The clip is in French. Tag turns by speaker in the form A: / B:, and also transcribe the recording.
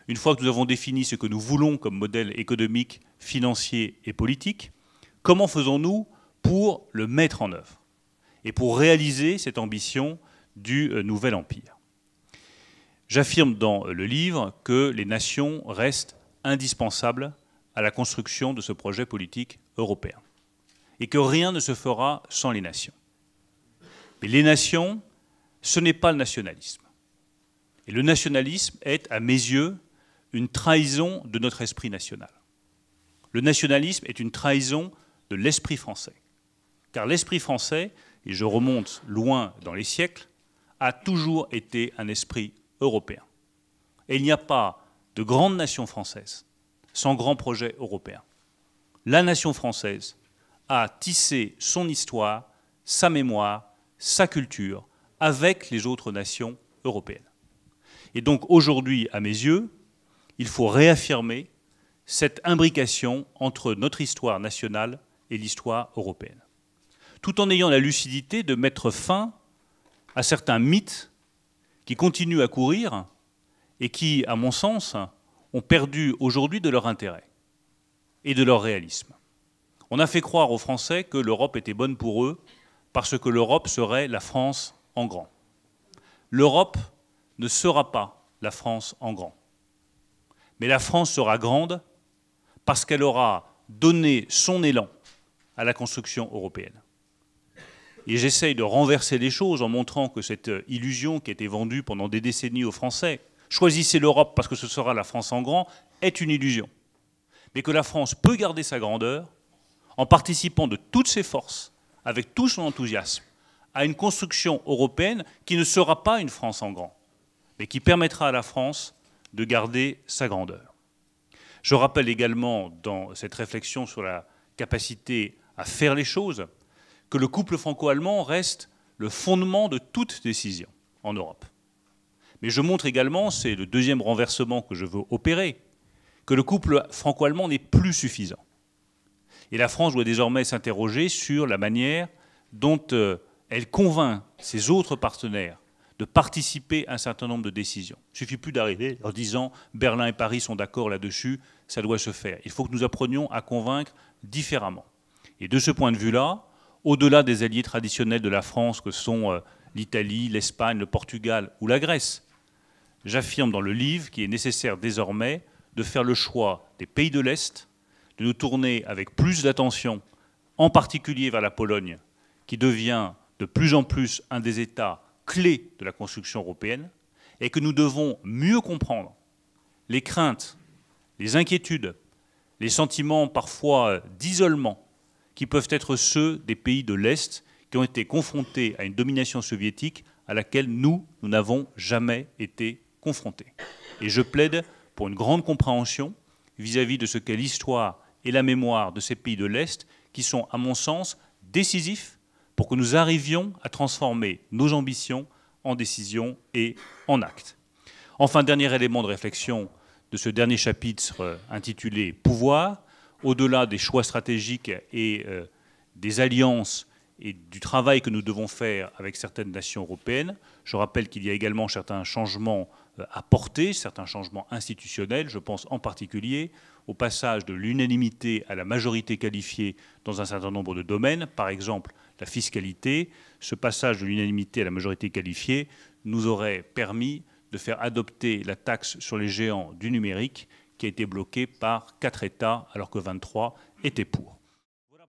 A: Une fois que nous avons défini ce que nous voulons comme modèle économique, financier et politique, comment faisons-nous pour le mettre en œuvre et pour réaliser cette ambition du nouvel empire? J'affirme dans le livre que les nations restent indispensables à la construction de ce projet politique européen et que rien ne se fera sans les nations. Mais les nations, ce n'est pas le nationalisme. Et le nationalisme est, à mes yeux, une trahison de notre esprit national. Le nationalisme est une trahison de l'esprit français. Car l'esprit français, et je remonte loin dans les siècles, a toujours été un esprit européen. Et il n'y a pas de grande nation française sans grand projet européen. La nation française a tissé son histoire, sa mémoire, sa culture avec les autres nations européennes. Et donc aujourd'hui, à mes yeux, il faut réaffirmer cette imbrication entre notre histoire nationale et l'histoire européenne, tout en ayant la lucidité de mettre fin à certains mythes qui continuent à courir et qui, à mon sens, ont perdu aujourd'hui de leur intérêt et de leur réalisme. On a fait croire aux Français que l'Europe était bonne pour eux parce que l'Europe serait la France en grand. L'Europe ne sera pas la France en grand. Mais la France sera grande parce qu'elle aura donné son élan à la construction européenne. Et j'essaye de renverser les choses en montrant que cette illusion qui a été vendue pendant des décennies aux Français, choisissez l'Europe parce que ce sera la France en grand, est une illusion. Mais que la France peut garder sa grandeur en participant de toutes ses forces, avec tout son enthousiasme, à une construction européenne qui ne sera pas une France en grand, mais qui permettra à la France de garder sa grandeur. Je rappelle également, dans cette réflexion sur la capacité à faire les choses, que le couple franco-allemand reste le fondement de toute décision en Europe. Mais je montre également, c'est le deuxième renversement que je veux opérer, que le couple franco-allemand n'est plus suffisant. Et la France doit désormais s'interroger sur la manière dont elle convainc ses autres partenaires de participer à un certain nombre de décisions. Il ne suffit plus d'arriver en disant « Berlin et Paris sont d'accord là-dessus, ça doit se faire ». Il faut que nous apprenions à convaincre différemment. Et de ce point de vue-là, au-delà des alliés traditionnels de la France que sont l'Italie, l'Espagne, le Portugal ou la Grèce, j'affirme dans le livre qu'il est nécessaire désormais de faire le choix des pays de l'Est, de nous tourner avec plus d'attention, en particulier vers la Pologne, qui devient de plus en plus un des États clés de la construction européenne, et que nous devons mieux comprendre les craintes, les inquiétudes, les sentiments parfois d'isolement qui peuvent être ceux des pays de l'Est qui ont été confrontés à une domination soviétique à laquelle nous n'avons jamais été confrontés. Et je plaide pour une grande compréhension vis-à-vis de ce qu'est l'histoire et la mémoire de ces pays de l'Est qui sont, à mon sens, décisifs pour que nous arrivions à transformer nos ambitions en décisions et en actes. Enfin, dernier élément de réflexion de ce dernier chapitre intitulé « Pouvoir », au-delà des choix stratégiques et des alliances et du travail que nous devons faire avec certaines nations européennes, je rappelle qu'il y a également certains changements à porter, certains changements institutionnels. Je pense en particulier au passage de l'unanimité à la majorité qualifiée dans un certain nombre de domaines, par exemple la fiscalité. Ce passage de l'unanimité à la majorité qualifiée nous aurait permis de faire adopter la taxe sur les géants du numérique qui a été bloquée par 4 États alors que 23 étaient pour.